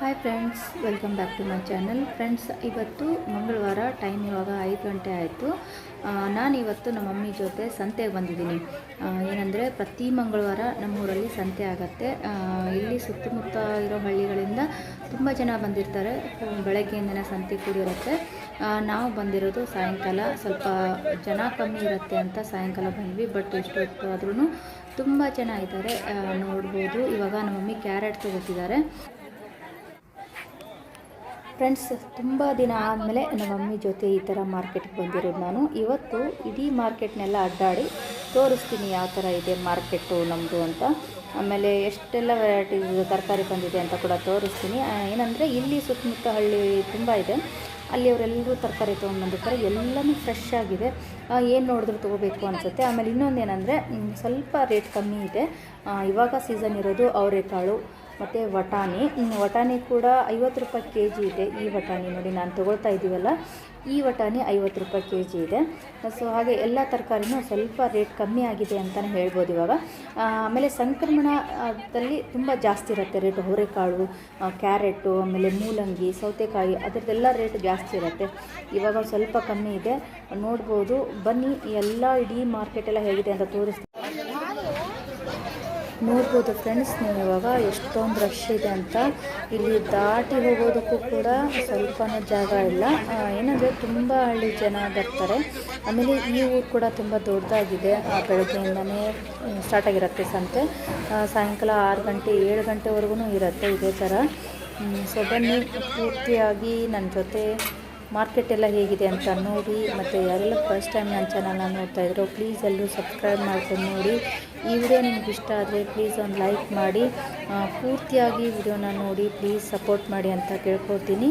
Hi friends, welcome back to my channel. Friends, ಇವತ್ತು ಮಂಗಳವಾರ, time ಇವಾಗ 5 ಗಂಟೆ ಆಯಿತು. ನಾನಿವತ್ತು ನಮ್ಮ ಮಮ್ಮಿ ಜೊತೆ ಸಂತೆಗೆ ಬಂದಿದ್ದೀನಿ. ಏನಂದರೆ ಪ್ರತಿ ಮಂಗಳವಾರ ನಮ್ಮೂರಲ್ಲಿ ಸಂತೆ ಆಗುತ್ತೆ. ಇಲ್ಲಿ ಸುತ್ತಮುತ್ತ ಇರೋ ಹಳ್ಳಿಗಳಿಂದ ತುಂಬ ಜನ ಬಂದಿರ್ತಾರೆ. ಬೆಳಗ್ಗೆಯಿಂದನೇ ಸಂತೆ ಕೂಡಿರುತ್ತೆ. ನಾವು ಬಂದಿರೋದು ಸಾಯಂಕಾಲ, ಸ್ವಲ್ಪ ಜನ ಕಮ್ಮಿ ಇರುತ್ತೆ ಅಂತ ಸಾಯಂಕಾಲ ಬಂದ್ವಿ. ಬಟ್ ಇಷ್ಟೊತ್ತು ಆದ್ರೂ ತುಂಬ ಜನ ಇದ್ದಾರೆ, ನೋಡ್ಬೋದು. ಇವಾಗ ನಮ್ಮ ಮಮ್ಮಿ ಕ್ಯಾರೆಟ್ ತೊಗೊತಿದ್ದಾರೆ. ಫ್ರೆಂಡ್ಸ್, ತುಂಬ ದಿನ ಆದಮೇಲೆ ನಮ್ಮ ಮಮ್ಮಿ ಜೊತೆ ಈ ಥರ ಮಾರ್ಕೆಟ್ಗೆ ಬಂದಿರೋದು ನಾನು. ಇವತ್ತು ಇಡೀ ಮಾರ್ಕೆಟ್ನೆಲ್ಲ ಅಡ್ಡಾಡಿ ತೋರಿಸ್ತೀನಿ ಯಾವ ಥರ ಇದೆ ಮಾರ್ಕೆಟು ನಮ್ಮದು ಅಂತ. ಆಮೇಲೆ ಎಷ್ಟೆಲ್ಲ ವೆರೈಟೀಸ್ ತರಕಾರಿ ಬಂದಿದೆ ಅಂತ ಕೂಡ ತೋರಿಸ್ತೀನಿ. ಏನಂದರೆ ಇಲ್ಲಿ ಸುತ್ತಮುತ್ತ ಹಳ್ಳಿ ತುಂಬ ಇದೆ. ಅಲ್ಲಿ ಅವರೆಲ್ಲರೂ ತರಕಾರಿ ತೊಗೊಂಡ್ಬಂದಿರ್ತಾರೆ. ಎಲ್ಲನೂ ಫ್ರೆಶ್ ಆಗಿದೆ. ಏನು ನೋಡಿದ್ರು ತೊಗೋಬೇಕು ಅನಿಸುತ್ತೆ. ಆಮೇಲೆ ಇನ್ನೊಂದು ಏನಂದರೆ ಸ್ವಲ್ಪ ರೇಟ್ ಕಮ್ಮಿ ಇದೆ. ಇವಾಗ ಸೀಸನ್ ಇರೋದು ಅವರೆಕಾಳು ಮತ್ತು ವಟಾಣಿ ಕೂಡ 50 ರೂಪಾಯಿ ಕೆ ಜಿ ಇದೆ. ಈ ವಟಾಣಿ ನೋಡಿ, ನಾನು ತೊಗೊಳ್ತಾ ಇದ್ದೀವಲ್ಲ, ಈ ವಟಾಣಿ 50 ರೂಪಾಯಿ ಕೆ ಜಿ ಇದೆ. ಸೊ ಹಾಗೆ ಎಲ್ಲ ತರಕಾರಿನೂ ಸ್ವಲ್ಪ ರೇಟ್ ಕಮ್ಮಿ ಆಗಿದೆ ಅಂತಲೇ ಹೇಳ್ಬೋದು ಇವಾಗ. ಆಮೇಲೆ ಸಂಕ್ರಮಣದಲ್ಲಿ ತುಂಬ ಜಾಸ್ತಿ ಇರುತ್ತೆ ರೇಟು. ಅವರೆಕಾಳು, ಕ್ಯಾರೆಟು, ಆಮೇಲೆ ಮೂಲಂಗಿ, ಸೌತೆಕಾಯಿ, ಅದರದ್ದೆಲ್ಲ ರೇಟ್ ಜಾಸ್ತಿ ಇರುತ್ತೆ. ಇವಾಗ ಸ್ವಲ್ಪ ಕಮ್ಮಿ ಇದೆ, ನೋಡ್ಬೋದು. ಬನ್ನಿ, ಎಲ್ಲ ಇಡೀ ಮಾರ್ಕೆಟೆಲ್ಲ ಹೇಗಿದೆ ಅಂತ ತೋರಿಸ್ತೀನಿ. ನೋಡ್ಬೋದು ಫ್ರೆಂಡ್ಸ್, ನೀವು ಇವಾಗ ಎಷ್ಟೊಂದು ರಶ್ ಇದೆ ಅಂತ. ಇಲ್ಲಿ ದಾಟಿ ಹೋಗೋದಕ್ಕೂ ಕೂಡ ಸ್ವಲ್ಪನೂ ಜಾಗ ಇಲ್ಲ. ಏನಂದರೆ ತುಂಬ ಹಳ್ಳಿ ಜನ ಬರ್ತಾರೆ. ಆಮೇಲೆ ಈ ಊರು ಕೂಡ ತುಂಬ ದೊಡ್ಡದಾಗಿದೆ. ಬೆಳಗ್ಗೆಯಿಂದನೇ ಸ್ಟಾರ್ಟ್ ಆಗಿರುತ್ತೆ ಸಂತೆ. ಸಾಯಂಕಾಲ 6 ಗಂಟೆ 7 ಗಂಟೆವರೆಗೂ ಇರುತ್ತೆ ಇದೇ ಥರ. ಸೊ ಬನ್ನಿ, ಪೂರ್ತಿಯಾಗಿ ನನ್ನ ಜೊತೆ ಮಾರ್ಕೆಟ್ ಎಲ್ಲ ಹೇಗಿದೆ ಅಂತ ನೋಡಿ. ಮತ್ತು ಯಾರೆಲ್ಲ ಫಸ್ಟ್ ಟೈಮ್ ನನ್ನ ಚಾನಲ್ನ ನೋಡ್ತಾ ಇದ್ರು, ಪ್ಲೀಸ್ ಎಲ್ಲರೂ ಸಬ್ಸ್ಕ್ರೈಬ್ ಮಾಡ್ಕೊಂಡು ನೋಡಿ. ಈ ವಿಡಿಯೋ ನಿಮ್ಗೆ ಇಷ್ಟ ಆದರೆ ಪ್ಲೀಸ್ ಒಂದು ಲೈಕ್ ಮಾಡಿ. ಪೂರ್ತಿಯಾಗಿ ವಿಡಿಯೋನ ನೋಡಿ, ಪ್ಲೀಸ್ ಸಪೋರ್ಟ್ ಮಾಡಿ ಅಂತ ಕೇಳ್ಕೊತೀನಿ.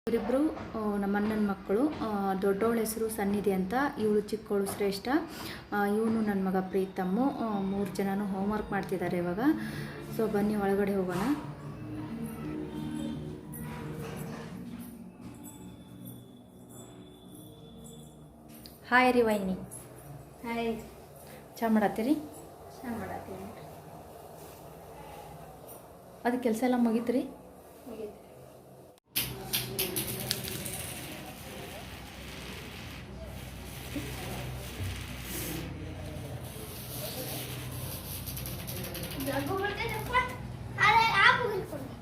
ಇವರಿಬ್ಬರು ನಮ್ಮ ಅಣ್ಣನ ಮಕ್ಕಳು. ದೊಡ್ಡವಳ ಹೆಸರು ಸನ್ನಿಧಿ ಅಂತ, ಇವಳು ಚಿಕ್ಕವಳು ಶ್ರೇಷ್ಠ, ಇವನು ನನ್ನ ಮಗ ಪ್ರೀತಮ್ಮು. 3 ಜನನು ಹೋಮ್ವರ್ಕ್ ಮಾಡ್ತಿದ್ದಾರೆ ಇವಾಗ. ಸೊ ಬನ್ನಿ ಒಳಗಡೆ ಹೋಗೋಣ. ಹಾಯ್ ರೀ ವೈನಿ. ಹಾಯ್. ಚಾ ಮಾಡತ್ತೀರಿ? ಚಾ ಮಾಡತ್ತೀನಿ. ಅದು ಕೆಲಸ ಎಲ್ಲ ಮುಗೀತ್ರಿ? ಜಗ್ಗು ಬರ್ತೈತೆ. ಅರೆ ಆ ಮುಗಿಸ್ಕೊಂಡು